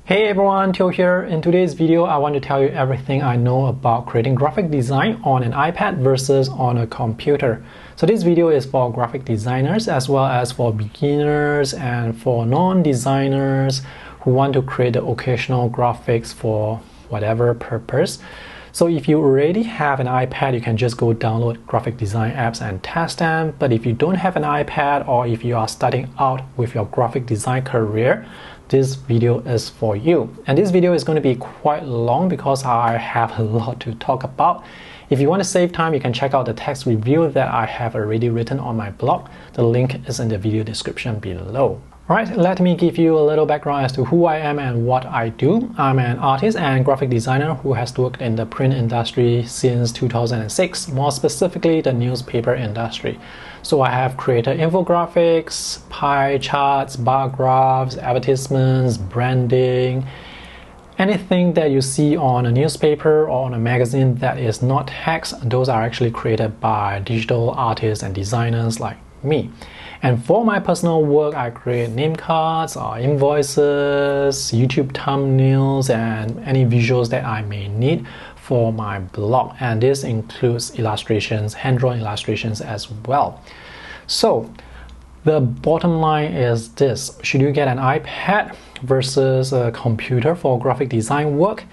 Hey everyone, Teo here. In today's video, I want to tell you everything I know about creating graphic design on an iPad versus on a computer. So this video is for graphic designers as well as for beginners and for non-designers who want to create the occasional graphics for whatever purpose. So if you already have an iPad, you can just go download graphic design apps and test them. But if you don't have an iPad or if you are starting out with your graphic design career, this video is for you. And this video is going to be quite long because I have a lot to talk about. If you want to save time, you can check out the text review that I have already written on my blog. The link is in the video description below. Alright, let me give you a little background as to who I am and what I do. I'm an artist and graphic designer who has worked in the print industry since 2006, more specifically the newspaper industry. So I have created infographics, pie charts, bar graphs, advertisements, branding, anything that you see on a newspaper or on a magazine that is not text, those are actually created by digital artists and designers like me. And for my personal work, I create name cards, invoices, YouTube thumbnails, and any visuals that I may need for my blog. And this includes illustrations, hand-drawn illustrations as well. So the bottom line is this: should you get an iPad versus a computer for graphic design work?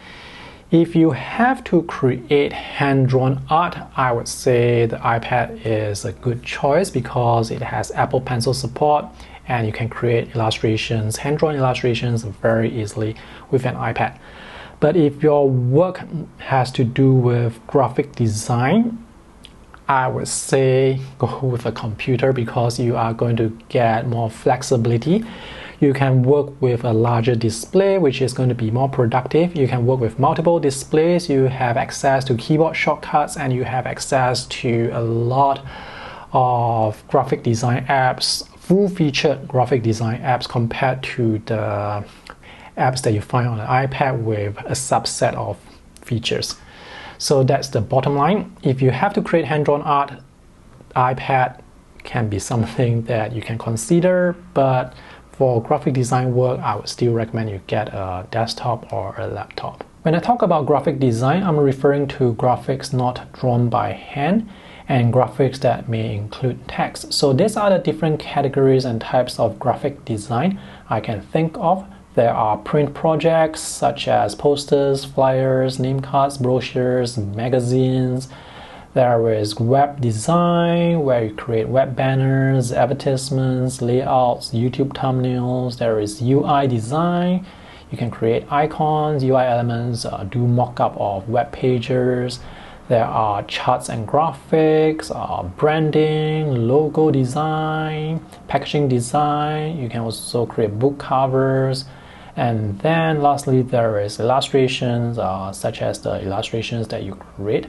If you have to create hand-drawn art, I would say the iPad is a good choice because it has Apple Pencil support and you can create illustrations, hand-drawn illustrations very easily with an iPad. But if your work has to do with graphic design, I would say go with a computer because you are going to get more flexibility. You can work with a larger display, which is going to be more productive. You can work with multiple displays. You have access to keyboard shortcuts and you have access to a lot of graphic design apps, full-featured graphic design apps compared to the apps that you find on an iPad with a subset of features. So that's the bottom line. If you have to create hand-drawn art, iPad can be something that you can consider, but for graphic design work, I would still recommend you get a desktop or a laptop. When I talk about graphic design, I'm referring to graphics not drawn by hand and graphics that may include text. So these are the different categories and types of graphic design I can think of. There are print projects such as posters, flyers, name cards, brochures, magazines. There is web design, where you create web banners, advertisements, layouts, YouTube thumbnails. There is UI design. You can create icons, UI elements, do mock-up of web pages. There are charts and graphics, branding, logo design, packaging design. You can also create book covers. And then lastly, there is illustrations, such as the illustrations that you create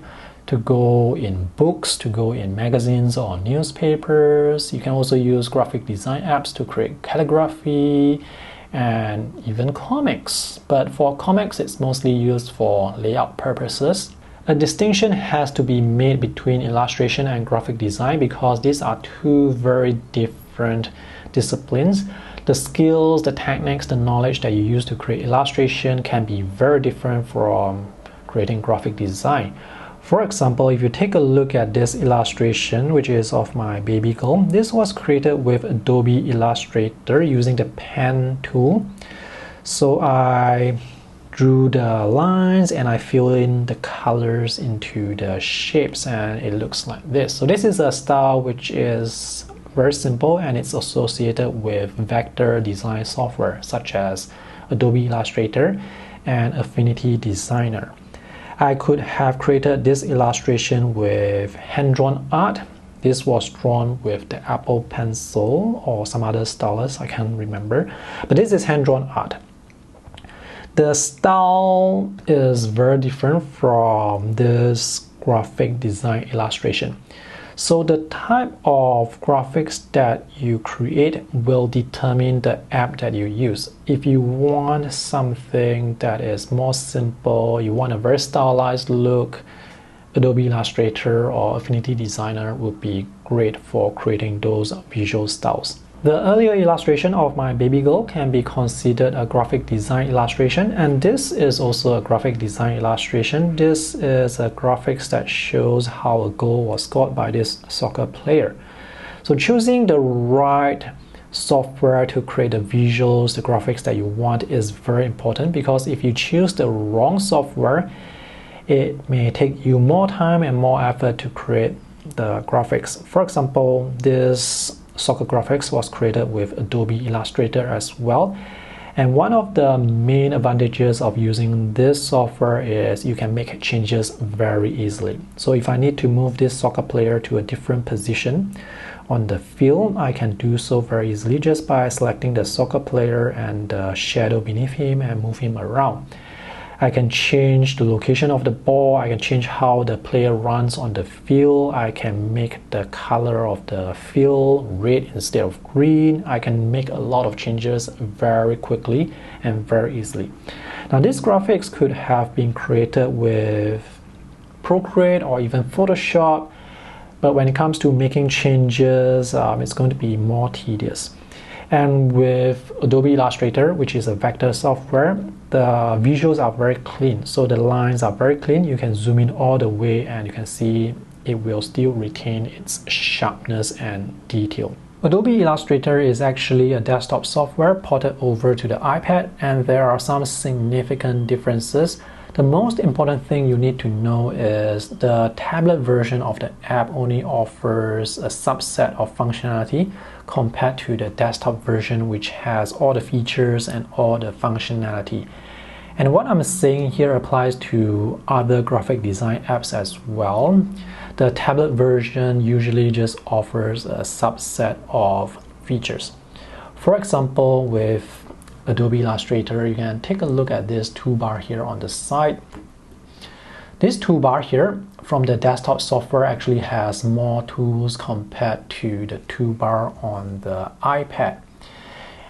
to go in books, to go in magazines or newspapers. You can also use graphic design apps to create calligraphy and even comics. But for comics, it's mostly used for layout purposes. A distinction has to be made between illustration and graphic design because these are two very different disciplines. The skills, the techniques, the knowledge that you use to create illustration can be very different from creating graphic design. For example, if you take a look at this illustration, which is of my baby girl, this was created with Adobe Illustrator using the pen tool. So I drew the lines and I fill in the colors into the shapes and it looks like this. So this is a style which is very simple and it's associated with vector design software such as Adobe Illustrator and Affinity Designer. I could have created this illustration with hand-drawn art. This was drawn with the Apple Pencil or some other stylus, I can't remember. But this is hand-drawn art. The style is very different from this graphic design illustration. So the type of graphics that you create will determine the app that you use. If you want something that is more simple, you want a very stylized look, Adobe Illustrator or Affinity Designer would be great for creating those visual styles. The earlier illustration of my baby girl can be considered a graphic design illustration, and this is also a graphic design illustration. This is a graphics that shows how a goal was scored by this soccer player. So choosing the right software to create the visuals, the graphics that you want is very important, because if you choose the wrong software, it may take you more time and more effort to create the graphics. For example, this soccer graphics was created with Adobe Illustrator as well. And one of the main advantages of using this software is you can make changes very easily. So if I need to move this soccer player to a different position on the field, I can do so very easily just by selecting the soccer player and the shadow beneath him and move him around. I can change the location of the ball, I can change how the player runs on the field, I can make the color of the field red instead of green. I can make a lot of changes very quickly and very easily. Now this graphics could have been created with Procreate or even Photoshop, but when it comes to making changes, it's going to be more tedious. And with Adobe Illustrator, which is a vector software, the visuals are very clean. So the lines are very clean. You can zoom in all the way and you can see it will still retain its sharpness and detail. Adobe Illustrator is actually a desktop software ported over to the iPad, and there are some significant differences. The most important thing you need to know is the tablet version of the app only offers a subset of functionality compared to the desktop version, which has all the features and all the functionality. And what I'm saying here applies to other graphic design apps as well. The tablet version usually just offers a subset of features. For example, with Adobe Illustrator, you can take a look at this toolbar here on the side. This toolbar here from the desktop software actually has more tools compared to the toolbar on the iPad.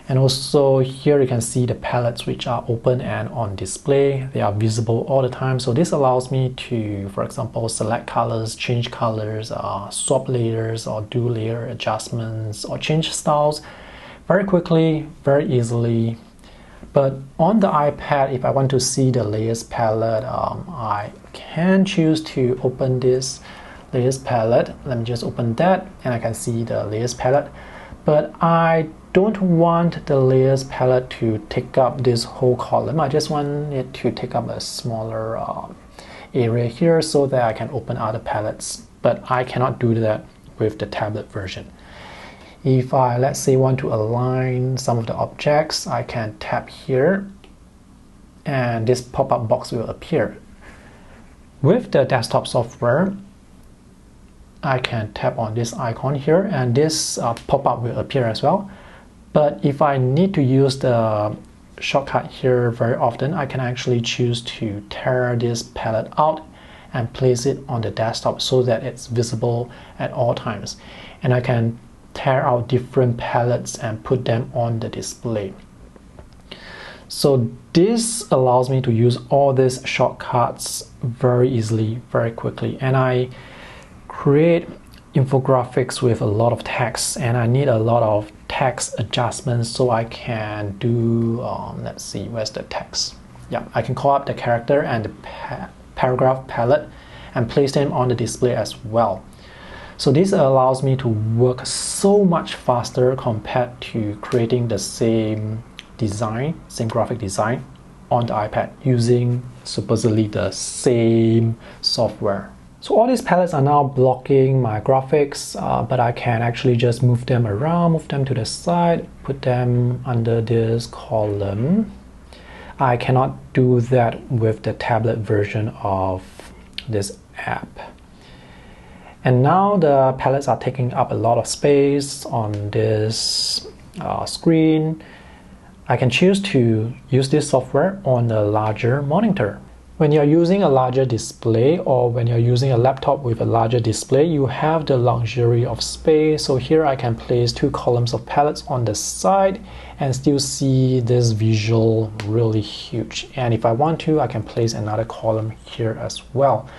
And also here you can see the palettes which are open and on display. They are visible all the time. So this allows me to, for example, select colors, change colors, swap layers, or do layer adjustments, or change styles very quickly, very easily. But on the iPad, if I want to see the layers palette, I can choose to open this layers palette. Let me just open that and I can see the layers palette. But I don't want the layers palette to take up this whole column. I just want it to take up a smaller area here so that I can open other palettes. But I cannot do that with the tablet version. If I, let's say, want to align some of the objects, I can tap here and this pop-up box will appear. With the desktop software, I can tap on this icon here and this pop-up will appear as well. But if I need to use the shortcut here very often, I can actually choose to tear this palette out and place it on the desktop so that it's visible at all times. And I can tear out different palettes and put them on the display. So this allows me to use all these shortcuts very easily, very quickly. And I create infographics with a lot of text and I need a lot of text adjustments, so I can do, let's see, where's the text? Yeah, I can call up the character and the paragraph palette and place them on the display as well. So this allows me to work so much faster compared to creating the same design, same graphic design on the iPad using supposedly the same software. So all these palettes are now blocking my graphics, but I can actually just move them around, move them to the side, put them under this column. I cannot do that with the tablet version of this app. And now the palettes are taking up a lot of space on this screen. I can choose to use this software on a larger monitor. When you're using a larger display or when you're using a laptop with a larger display, you have the luxury of space. So here I can place 2 columns of palettes on the side and still see this visual really huge. And if I want to, I can place another column here as well.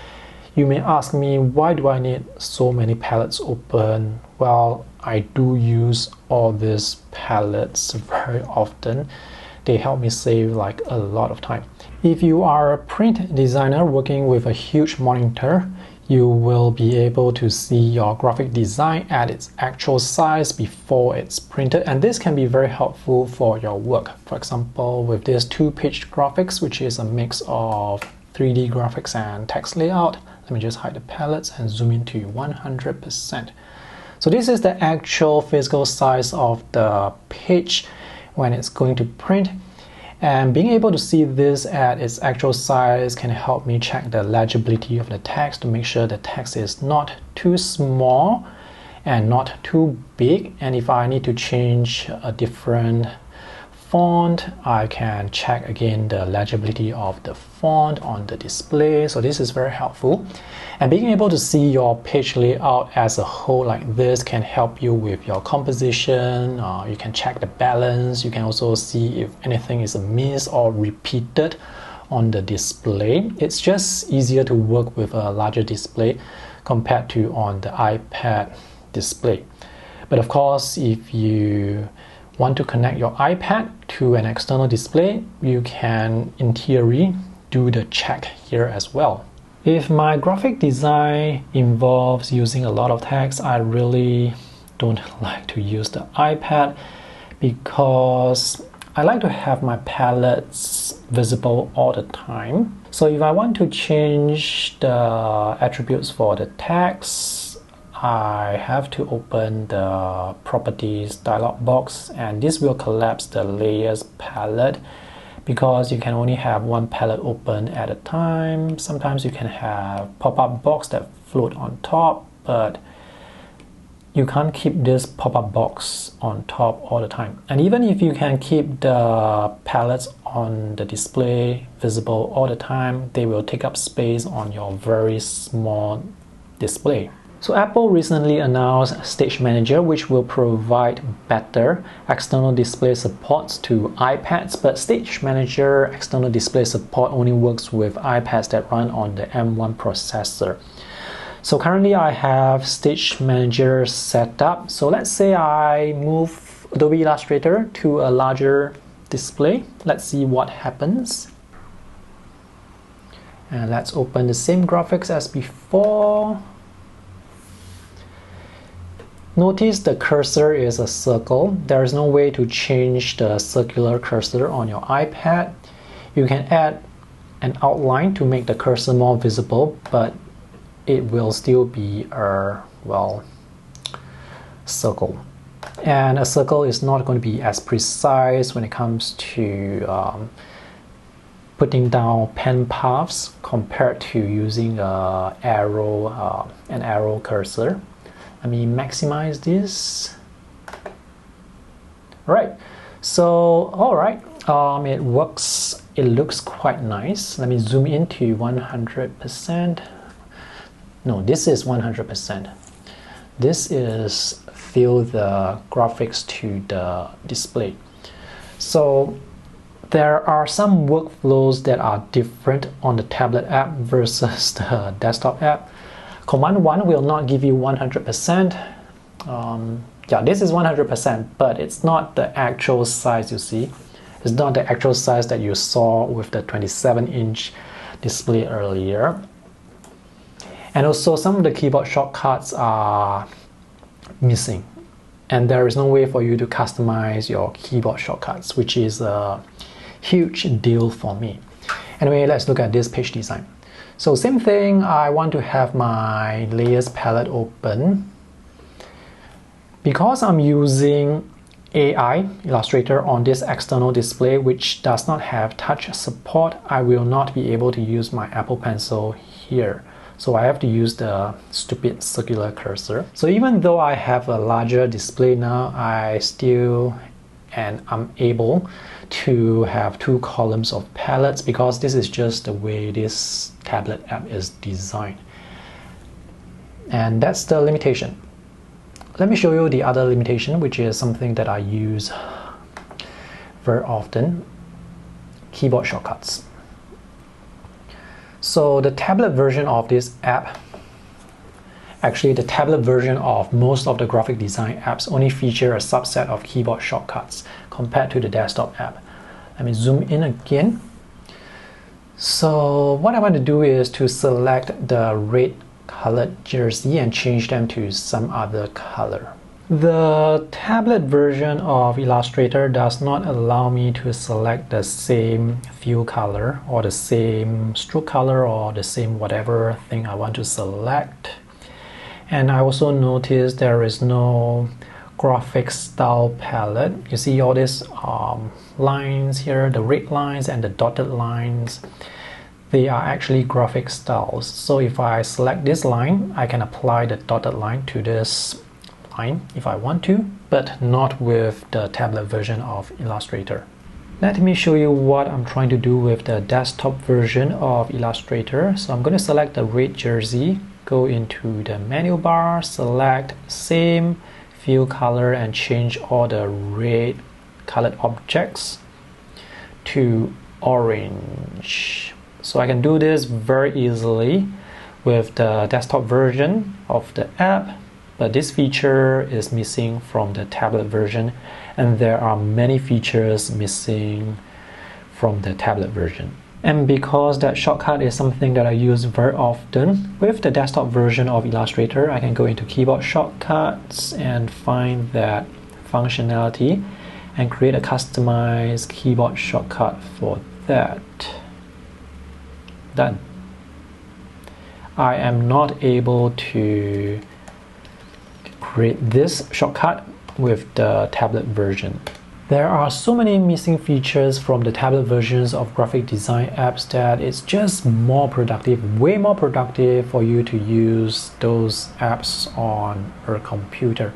You may ask me, why do I need so many palettes open? Well, I do use all these palettes very often. They help me save like a lot of time. If you are a print designer working with a huge monitor, you will be able to see your graphic design at its actual size before it's printed, and this can be very helpful for your work. For example, with this two-page graphics, which is a mix of 3D graphics and text layout. Let me just hide the palettes and zoom into 100%. So this is the actual physical size of the page when it's going to print. And being able to see this at its actual size can help me check the legibility of the text to make sure the text is not too small and not too big. And if I need to change a different font, I can check again the legibility of the font on the display. So this is very helpful. And being able to see your page layout as a whole like this can help you with your composition. You can check the balance. You can also see if anything is amiss or repeated on the display. It's just easier to work with a larger display compared to on the iPad display. But of course, if you want to connect your iPad to an external display, you can, in theory, do the check here as well. If my graphic design involves using a lot of text, I really don't like to use the iPad because I like to have my palettes visible all the time. So if I want to change the attributes for the text, I have to open the properties dialog box, and this will collapse the layers palette because you can only have one palette open at a time. Sometimes you can have pop-up box that float on top, but you can't keep this pop-up box on top all the time. And even if you can keep the palettes on the display visible all the time, they will take up space on your very small display. So Apple recently announced Stage Manager, which will provide better external display supports to iPads, but Stage Manager external display support only works with iPads that run on the M1 processor. So currently I have Stage Manager set up. So let's say I move Adobe Illustrator to a larger display. Let's see what happens. And let's open the same graphics as before. Notice the cursor is a circle. There is no way to change the circular cursor on your iPad. You can add an outline to make the cursor more visible, but it will still be a, well, circle. And a circle is not going to be as precise when it comes to putting down pen paths compared to using an arrow cursor. Let me maximize this. Right, so it works. It looks quite nice. Let me zoom into 100%. No, this is 100%. This is fill the graphics to the display. So there are some workflows that are different on the tablet app versus the desktop app. Command 1 will not give you 100%. Yeah, this is 100%, but it's not the actual size you see. It's not the actual size that you saw with the 27-inch display earlier. And also some of the keyboard shortcuts are missing. And there is no way for you to customize your keyboard shortcuts, which is a huge deal for me. Anyway, let's look at this page design. So same thing, I want to have my layers palette open. Because I'm using AI Illustrator on this external display, which does not have touch support, I will not be able to use my Apple Pencil here. So I have to use the stupid circular cursor. So even though I have a larger display now, I still am able to have two columns of palettes because this is just the way this tablet app is designed. And that's the limitation. Let me show you the other limitation, which is something that I use very often: keyboard shortcuts. So the tablet version of this app Actually, the tablet version of most of the graphic design apps only feature a subset of keyboard shortcuts compared to the desktop app. Let me zoom in again. So what I want to do is to select the red colored jersey and change them to some other color. The tablet version of Illustrator does not allow me to select the same fill color or the same stroke color or the same whatever thing I want to select. And I also noticed there is no graphic style palette. You see all these lines here, the red lines and the dotted lines. They are actually graphic styles. So if I select this line, I can apply the dotted line to this line if I want to, but not with the tablet version of Illustrator. Let me show you what I'm trying to do with the desktop version of Illustrator. So I'm going to select the red jersey, go into the menu bar, select same fill color and change all the red colored objects to orange. So I can do this very easily with the desktop version of the app, but this feature is missing from the tablet version, and there are many features missing from the tablet version. And because that shortcut is something that I use very often, with the desktop version of Illustrator, I can go into keyboard shortcuts and find that functionality and create a customized keyboard shortcut for that. Done. I am not able to create this shortcut with the tablet version. There are so many missing features from the tablet versions of graphic design apps that it's just more productive, way more productive for you to use those apps on your computer.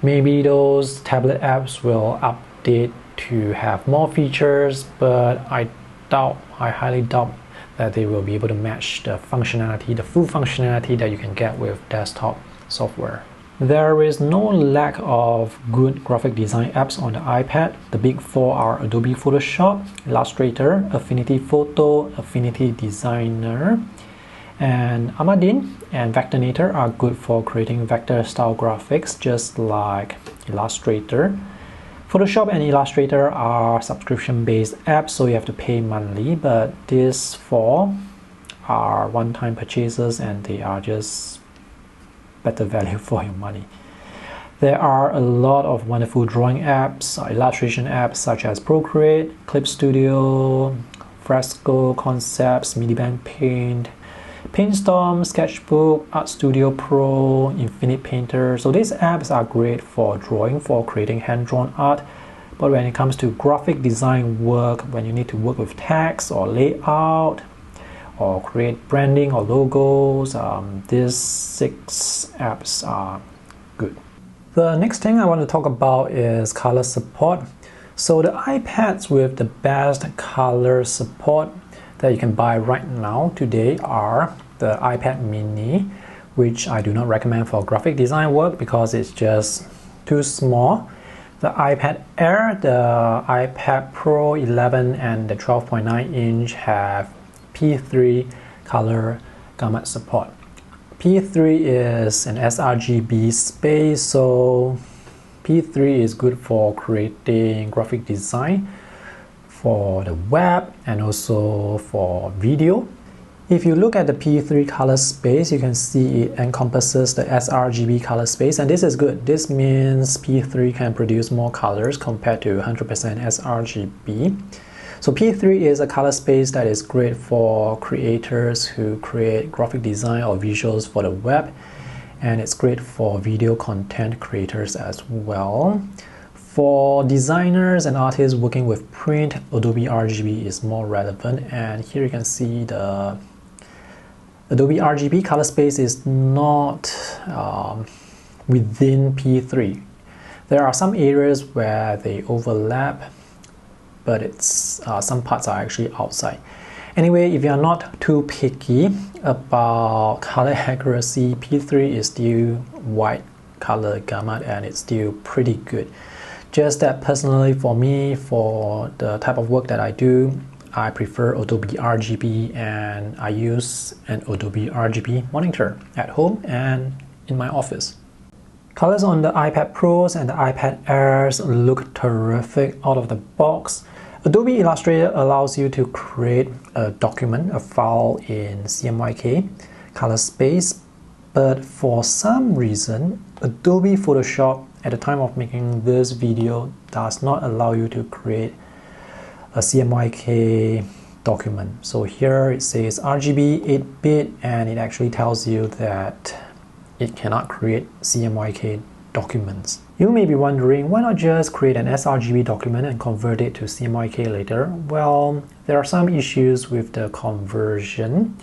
Maybe those tablet apps will update to have more features, but I highly doubt that they will be able to match the functionality, the full functionality that you can get with desktop software. There is no lack of good graphic design apps on the iPad. The big four are Adobe Photoshop, Illustrator, Affinity Photo, Affinity Designer, and Amadin and Vectornator are good for creating vector style graphics just like Illustrator. Photoshop and Illustrator are subscription-based apps, so you have to pay monthly, but these four are one-time purchases and they are just better value for your money. There are a lot of wonderful drawing apps, illustration apps such as Procreate, Clip Studio, Fresco, Concepts, Midiband Paint, Paintstorm, Sketchbook, Art Studio Pro, Infinite Painter. So these apps are great for drawing, for creating hand-drawn art. But when it comes to graphic design work, when you need to work with text or layout, or create branding or logos, these 6 apps are good. The next thing I want to talk about is color support. So the iPads with the best color support that you can buy right now today are the iPad mini, which I do not recommend for graphic design work because it's just too small. The iPad Air, the iPad Pro 11 and the 12.9 inch have P3 color gamut support. P3 is an sRGB space, so P3 is good for creating graphic design for the web and also for video. If you look at the P3 color space, you can see it encompasses the sRGB color space, and this is good. This means P3 can produce more colors compared to 100% sRGB. So P3 is a color space that is great for creators who create graphic design or visuals for the web, and it's great for video content creators as well. For designers and artists working with print, Adobe RGB is more relevant, and here you can see the Adobe RGB color space is not within P3. There are some areas where they overlap, but it's some parts are actually outside. Anyway, if you're not too picky about color accuracy, P3 is still white color gamut and it's still pretty good. Just that personally for me, for the type of work that I do, I prefer Adobe RGB and I use an Adobe RGB monitor at home and in my office. Colors on the iPad Pros and the iPad Airs look terrific out of the box. Adobe Illustrator allows you to create a document, a file in CMYK, color space, but for some reason, Adobe Photoshop at the time of making this video does not allow you to create a CMYK document. So here it says RGB 8-bit and it actually tells you that it cannot create CMYK documents. You may be wondering, why not just create an sRGB document and convert it to CMYK later? Well, there are some issues with the conversion.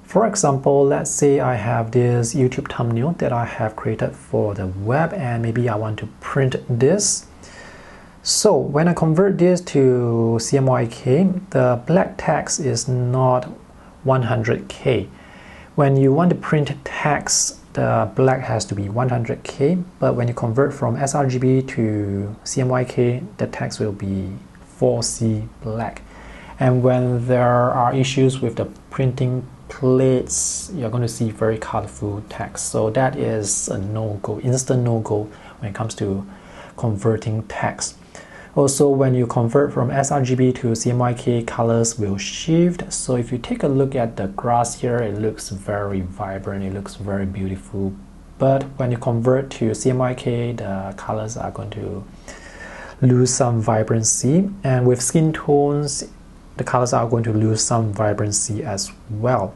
For example, let's say I have this YouTube thumbnail that I have created for the web and maybe I want to print this. So when I convert this to CMYK, the black text is not 100K. When you want to print text, the black has to be 100K, but when you convert from sRGB to CMYK, the text will be 4C black. And when there are issues with the printing plates, you're going to see very colorful text. So that is a no-go, instant no-go when it comes to converting text. Also, when you convert from sRGB to CMYK, colors will shift. So if you take a look at the grass here, it looks very vibrant, it looks very beautiful. But when you convert to CMYK, the colors are going to lose some vibrancy. And with skin tones, the colors are going to lose some vibrancy as well.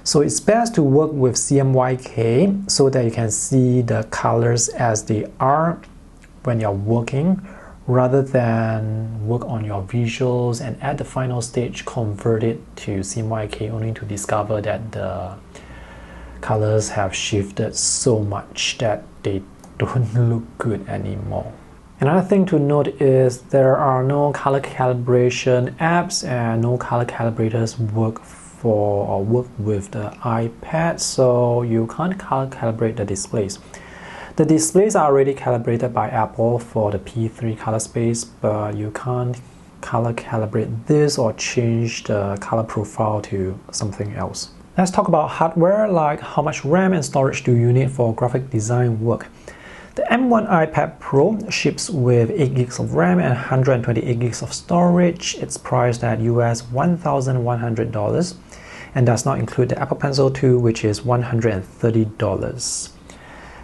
So it's best to work with CMYK so that you can see the colors as they are when you're working, rather than work on your visuals and at the final stage convert it to CMYK only to discover that the colors have shifted so much that they don't look good anymore. Another thing to note is there are no color calibration apps and no color calibrators work with the iPad, so you can't color calibrate the displays. The displays are already calibrated by Apple for the P3 color space, but you can't color calibrate this or change the color profile to something else. Let's talk about hardware, like how much RAM and storage do you need for graphic design work. The M1 iPad Pro ships with 8 gigs of RAM and 128 gigs of storage. It's priced at US $1,100 and does not include the Apple Pencil 2, which is $130.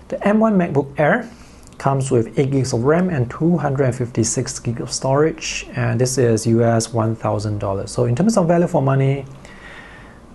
The M1 MacBook Air comes with 8 gigs of RAM and 256 gigs of storage, and this is US $1,000. So in terms of value for money,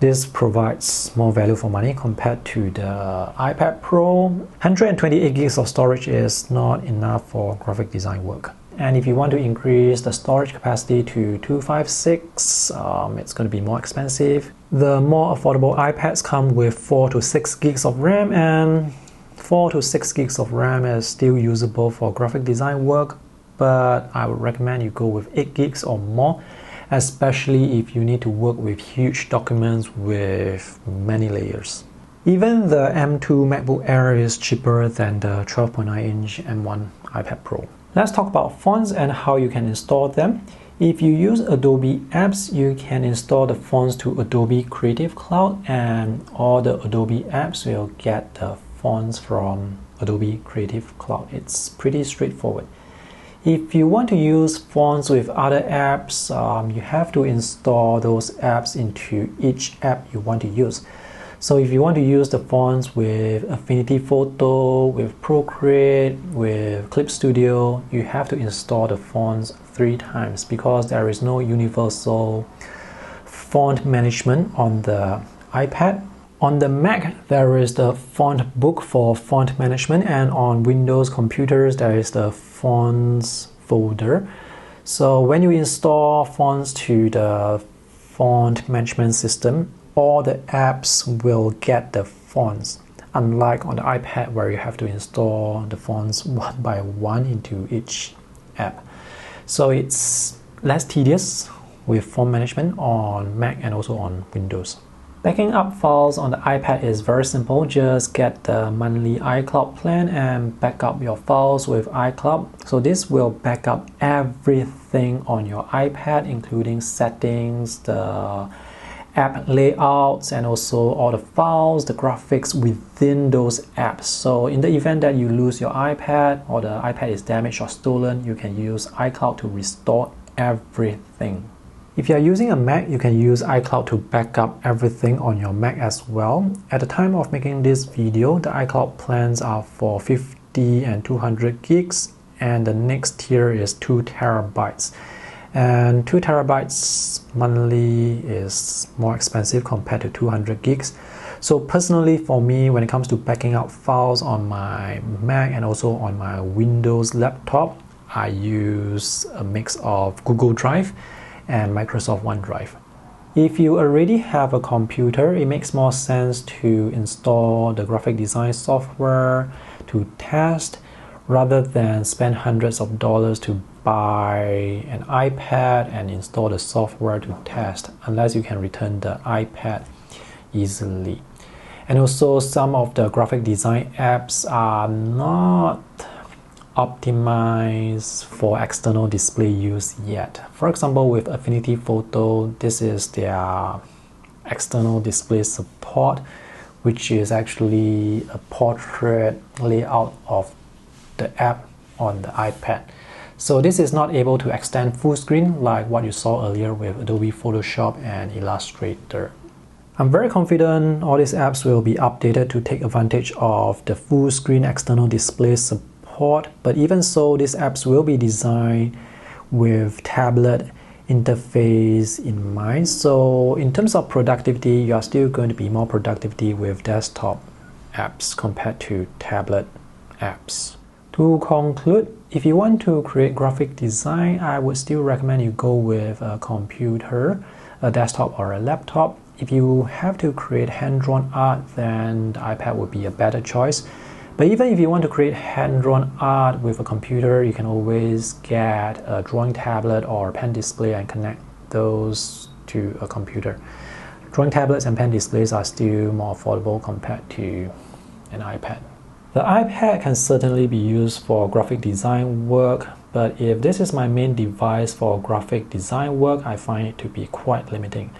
this provides more value for money compared to the iPad Pro. 128 gigs of storage is not enough for graphic design work. And if you want to increase the storage capacity to 256, it's going to be more expensive. The more affordable iPads come with 4 to 6 gigs of RAM, and 4 to 6 gigs of RAM is still usable for graphic design work, but I would recommend you go with 8 gigs or more, especially if you need to work with huge documents with many layers. Even the M2 MacBook Air is cheaper than the 12.9-inch M1 iPad Pro. Let's talk about fonts and how you can install them. If you use Adobe apps, you can install the fonts to Adobe Creative Cloud, and all the Adobe apps will get the fonts from Adobe Creative Cloud. It's pretty straightforward. If you want to use fonts with other apps, you have to install those apps into each app you want to use. So if you want to use the fonts with Affinity Photo, with Procreate, with Clip Studio, you have to install the fonts 3 times because there is no universal font management on the iPad. On the Mac, there is the font book for font management, and on Windows computers, there is the fonts folder. So when you install fonts to the font management system, all the apps will get the fonts, unlike on the iPad where you have to install the fonts one by one into each app. So it's less tedious with font management on Mac and also on Windows. Backing up files on the iPad is very simple. Just get the monthly iCloud plan and back up your files with iCloud. So this will back up everything on your iPad, including settings, the app layouts and also all the files, the graphics within those apps. So in the event that you lose your iPad or the iPad is damaged or stolen, you can use iCloud to restore everything. If you are using a Mac, you can use iCloud to back up everything on your Mac as well. At the time of making this video, the iCloud plans are for 50 and 200 gigs, and the next tier is 2 terabytes. And 2 terabytes monthly is more expensive compared to 200 gigs. So personally for me, when it comes to backing up files on my Mac and also on my Windows laptop, I use a mix of Google Drive and Microsoft OneDrive. If you already have a computer, it makes more sense to install the graphic design software to test rather than spend hundreds of dollars to buy an iPad and install the software to test, unless you can return the iPad easily. And also some of the graphic design apps are not optimized for external display use yet. For example, with Affinity Photo, this is their external display support, which is actually a portrait layout of the app on the iPad. So this is not able to extend full screen like what you saw earlier with Adobe Photoshop and Illustrator. I'm very confident all these apps will be updated to take advantage of the full screen external display support, but even so, these apps will be designed with tablet interface in mind. So in terms of productivity, you are still going to be more productivity with desktop apps compared to tablet apps. To conclude, if you want to create graphic design, I would still recommend you go with a computer, a desktop or a laptop. If you have to create hand-drawn art, then the iPad would be a better choice. But even if you want to create hand-drawn art with a computer, you can always get a drawing tablet or a pen display and connect those to a computer. Drawing tablets and pen displays are still more affordable compared to an iPad. The iPad can certainly be used for graphic design work, but if this is my main device for graphic design work, I find it to be quite limiting.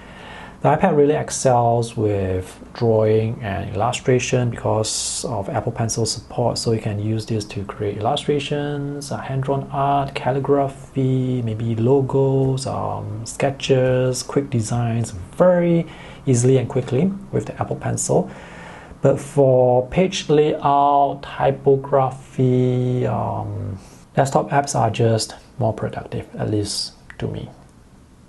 The iPad really excels with drawing and illustration because of Apple Pencil support, so you can use this to create illustrations, hand-drawn art, calligraphy, maybe logos, sketches, quick designs very easily and quickly with the Apple Pencil. But for page layout, typography, desktop apps are just more productive, at least to me.